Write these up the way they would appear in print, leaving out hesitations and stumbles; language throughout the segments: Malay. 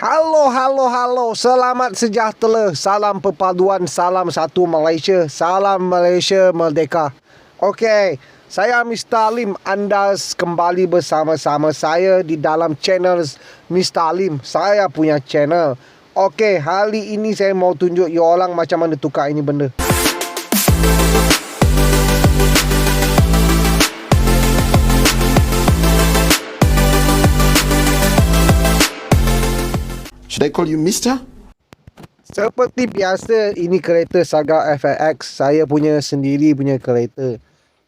Halo. Selamat sejahtera. Salam perpaduan, salam satu Malaysia. Salam Malaysia Merdeka. Okey, saya Mr. Alim. Anda kembali bersama-sama saya di dalam channel Mr. Alim. Saya punya channel. Okey, hari ini saya mau tunjuk you orang macam mana tukar ini benda. Should I call you Mister? Seperti biasa, ini kereta Saga FX. Saya punya sendiri punya kereta.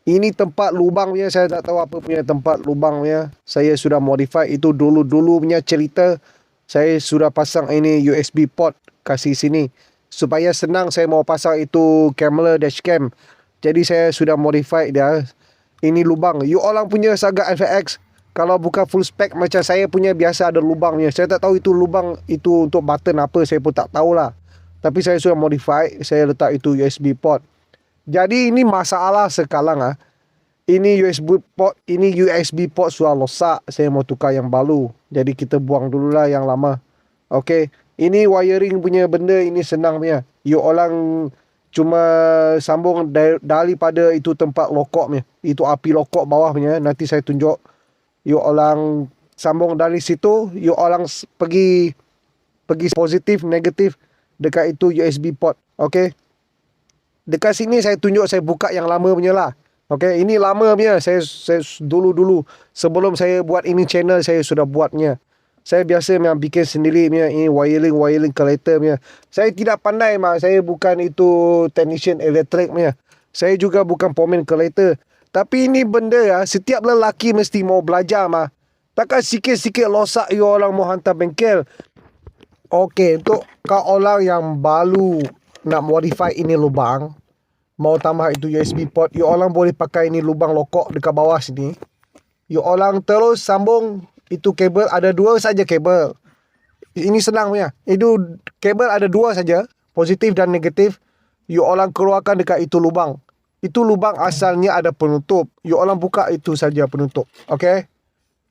Ini tempat lubang punya, saya tak tahu apa punya tempat lubang punya. Saya sudah modify itu dulu punya cerita. Saya sudah pasang ini USB port kasih sini. Supaya senang saya mau pasang itu kamera dashcam. Jadi saya sudah modify dia. Ini lubang. You orang punya Saga FX. Kalau bukan full spec macam saya punya biasa ada lubangnya. Saya tak tahu itu lubang itu untuk button apa, saya pun tak tahulah. Tapi saya sudah modify, saya letak itu USB port. Jadi ini masalah sekarang Ini USB port sudah rosak. Saya mau tukar yang baru. Jadi kita buang dululah yang lama. Okey, ini wiring punya benda ini senang punya. You orang cuma sambung daripada itu tempat lokok punya. Itu api lokok bawah punya. Nanti saya tunjuk. You orang sambung dari situ, you orang pergi positif, negatif dekat itu USB port. Okey. Dekat sini saya tunjuk, saya buka yang lama punya lah. Okey, ini lama punya. Saya dulu sebelum saya buat ini channel saya sudah buatnya. Saya biasa memang bikin sendiri punya ini wiring kereta punya. Saya tidak pandai saya bukan itu technician elektrik punya. Saya juga bukan pomen kereta. Tapi ini benda setiap lelaki mesti mau belajar Takkan sikit-sikit losak you orang mau hantar bengkel. Okey, untuk kau orang yang baru nak modify ini lubang, mau tambah itu USB port, you orang boleh pakai ini lubang lokok dekat bawah sini. You orang terus sambung itu kabel, ada dua saja kabel. Ini senang punya. Itu kabel ada dua saja, positif dan negatif. You orang keluarkan dekat itu lubang. Itu lubang asalnya ada penutup. You orang buka itu saja penutup. Okey?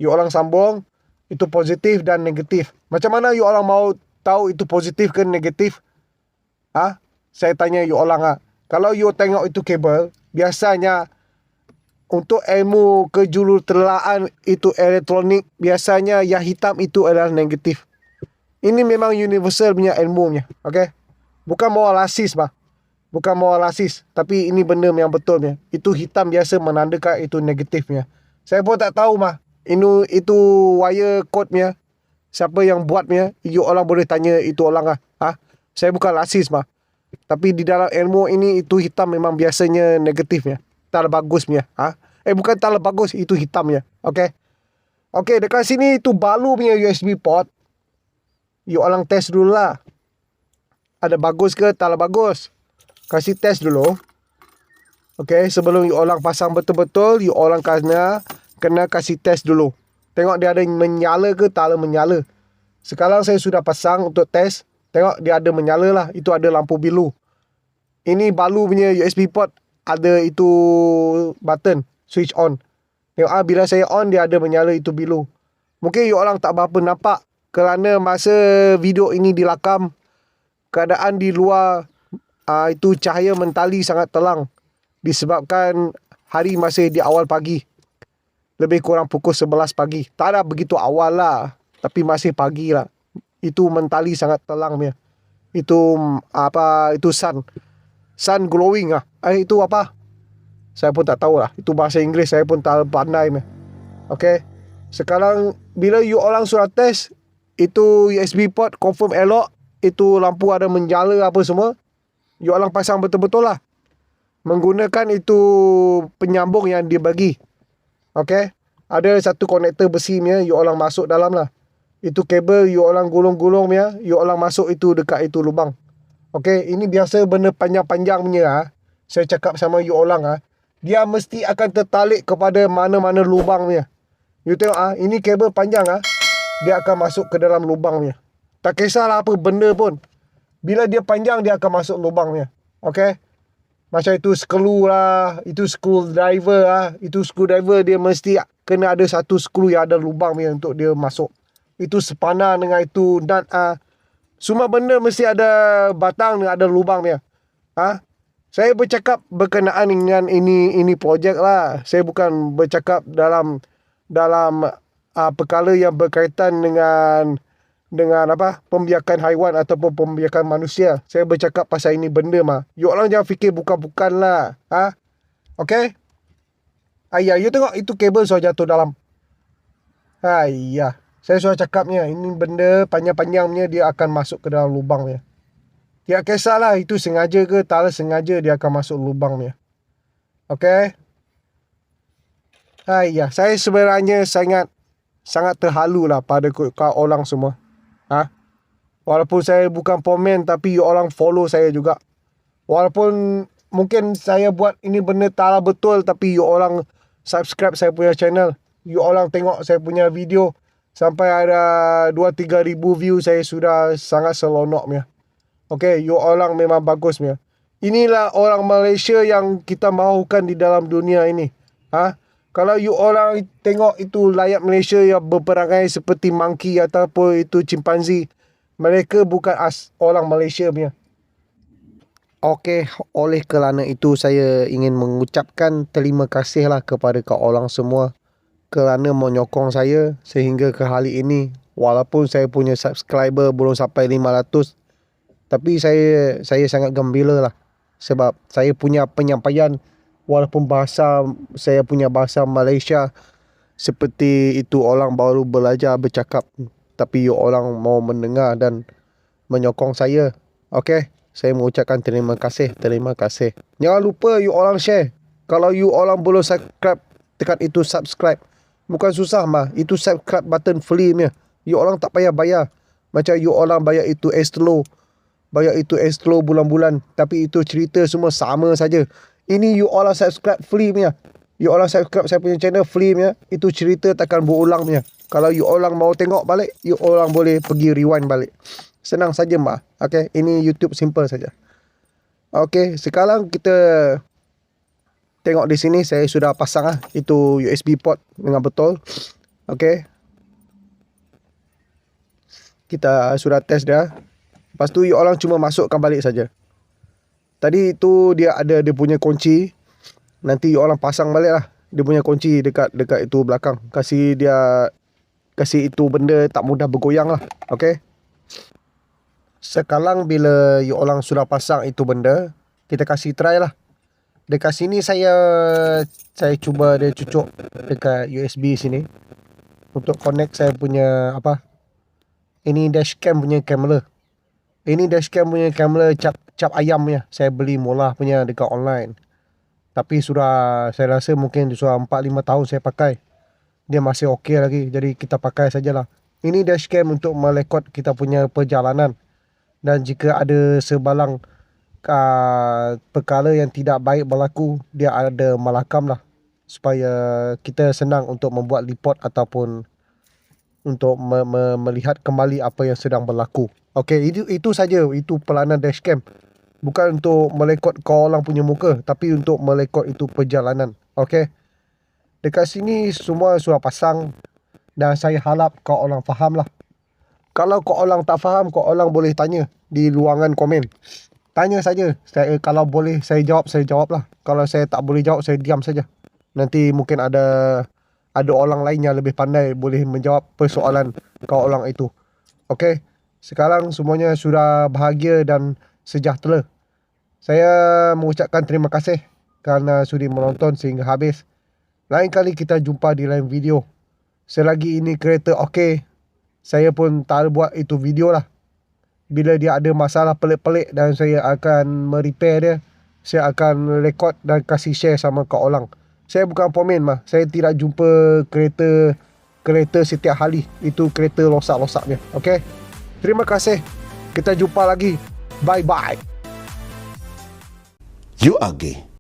You orang sambung. Itu positif dan negatif. Macam mana you orang mau tahu itu positif ke negatif? Saya tanya you orang Kalau you tengok itu kabel, biasanya untuk ilmu kejuruteraan itu elektronik, biasanya yang hitam itu adalah negatif. Ini memang universal punya ilmunya. Okey? Bukan moralasis Bukan moralasis, tapi ini benda yang betulnya. Itu hitam biasa menandakan itu negatifnya. Saya pun tak tahu itu wire code-nya. Siapa yang buatnya, you orang boleh tanya itu orang Saya bukan rasis Tapi di dalam ilmu ini itu hitam memang biasanya negatifnya. Tak bagusnya. Bukan tak bagus, itu hitamnya. Okey. Okey, dekat sini itu balu punya USB port. You orang test dulu lah. Ada bagus ke tak bagus. Kasih test dulu. Okey, sebelum you orang pasang betul-betul, you orang kena kasih test dulu. Tengok dia ada menyala ke tak ada menyala. Sekarang saya sudah pasang untuk test. Tengok dia ada menyala lah. Itu ada lampu biru. Ini balu punya USB port. Ada itu button. Switch on. Tengok bila saya on dia ada menyala itu biru. Mungkin you orang tak berapa nampak. Kerana masa video ini dilakam, keadaan di luar itu cahaya mentari sangat terang. Disebabkan hari masih di awal pagi. Lebih kurang pukul 11 pagi. Tak ada begitu awal lah. Tapi masih pagi lah. Itu mentari sangat terang punya. Itu itu sun. Sun glowing itu apa? Saya pun tak tahu lah. Itu bahasa Inggeris saya pun tak pandai Okey. Sekarang bila you orang sudah test itu USB port confirm elok, itu lampu ada menyala apa semua, you orang pasang betul-betul lah. Menggunakan itu penyambung yang dia bagi. Okey. Ada satu konektor besi you orang masuk dalam lah. Itu kabel you orang gulung-gulung you orang masuk itu dekat itu lubang. Okey, ini biasa benda panjang-panjang punya saya cakap sama you orang dia mesti akan tertarik kepada mana-mana lubang punya. You tengok ini kabel panjang dia akan masuk ke dalam lubang punya. Tak kisahlah apa benda pun. Bila dia panjang dia akan masuk lubang punya. Okey? Macam itu skru lah, itu screwdriver Itu screwdriver dia mesti kena ada satu skru yang ada lubang punya untuk dia masuk. itu sepanar dengan itu nut semua benda mesti ada batang dan ada lubang dia. Saya bercakap berkenaan dengan ini projek lah. Saya bukan bercakap dalam perkara yang berkaitan dengan pembiakan haiwan ataupun pembiakan manusia. Saya bercakap pasal ini benda mah. You orang jangan fikir bukan-bukan lah. Okay? Ayah, you tengok itu kabel sudah jatuh dalam. Ayah, saya sudah cakapnya. Ini benda panjang-panjangnya dia akan masuk ke dalam lubangnya. Tidak kisahlah itu sengaja ke tak sengaja dia akan masuk lubangnya. Okay? Ayah, saya sebenarnya sangat terhalu lah pada kau orang semua. Walaupun saya bukan komen tapi you orang follow saya juga. Walaupun mungkin saya buat ini benda tak betul tapi you orang subscribe saya punya channel. You orang tengok saya punya video sampai ada 2-3 ribu view, saya sudah sangat seronoknya. Okay, you orang memang bagusnya. Inilah orang Malaysia yang kita mahukan di dalam dunia ini. Kalau you orang tengok itu layak Malaysia yang berperangai seperti monkey ataupun itu chimpanzee, mereka bukan orang Malaysia punya. Okey, oleh kerana itu saya ingin mengucapkan terima kasih lah kepada kau orang semua kerana menyokong saya sehingga ke hari ini. Walaupun saya punya subscriber belum sampai 500, tapi saya sangat gembira lah sebab saya punya penyampaian walaupun saya punya bahasa Malaysia seperti itu orang baru belajar bercakap, tapi you orang mau mendengar dan menyokong saya. Okey. Saya mengucapkan terima kasih. Jangan lupa you orang share. Kalau you orang belum subscribe, tekan itu subscribe. Bukan susah mah. Itu subscribe button free punya. You orang tak payah bayar. Macam you orang bayar itu Astro bulan-bulan. Tapi itu cerita semua sama saja. Ini you orang subscribe free punya. You orang subscribe saya punya channel free punya. Itu cerita takkan berulang punya. Kalau you orang mau tengok balik, you orang boleh pergi rewind balik. Senang saja mak. Okay, ini YouTube simple saja. Okay, sekarang kita tengok di sini saya sudah pasang itu USB port dengan betul. Okay, kita sudah test dah. Lepas tu you orang cuma masukkan balik saja. Tadi itu dia ada dia punya kunci. Nanti you orang pasang balik lah dia punya kunci dekat itu belakang. Kasih itu benda tak mudah bergoyang lah. Okay. Sekarang bila you orang sudah pasang itu benda, kita kasih try lah. Dekat sini saya cuba dia cucuk dekat USB sini untuk connect saya punya ini dashcam punya kamera. Ini dashcam punya kamera cap ayam punya. Saya beli murah punya dekat online. Tapi saya rasa mungkin sudah 4-5 tahun saya pakai. Dia masih okey lagi. Jadi kita pakai sajalah. Ini dashcam untuk melekod kita punya perjalanan. Dan jika ada sebalang perkara yang tidak baik berlaku, dia ada melakam lah. Supaya kita senang untuk membuat report ataupun untuk melihat kembali apa yang sedang berlaku. Okey, itu saja. Itu peranan dashcam. Bukan untuk melekod kau orang punya muka, tapi untuk melekod itu perjalanan. Okey. Dekat sini semua sudah pasang. Dan saya harap kau orang faham lah. Kalau kau orang tak faham, kau orang boleh tanya di ruangan komen. Tanya saja. Kalau boleh saya jawab lah. Kalau saya tak boleh jawab, saya diam saja. Nanti mungkin ada orang lain yang lebih pandai boleh menjawab persoalan kau orang itu. Okey. Sekarang semuanya sudah bahagia dan sejahtera. Saya mengucapkan terima kasih kerana sudi menonton sehingga habis. Lain kali kita jumpa di lain video. Selagi ini kereta okey, saya pun tak buat itu video lah. Bila dia ada masalah pelik-pelik dan saya akan merepair dia, saya akan rekod dan kasih share sama kau orang. Saya bukan pomen mah. Saya tidak jumpa kereta setiap hari. Itu kereta rosak-rosaknya. Okey. Terima kasih. Kita jumpa lagi. Bye-bye. You are gay.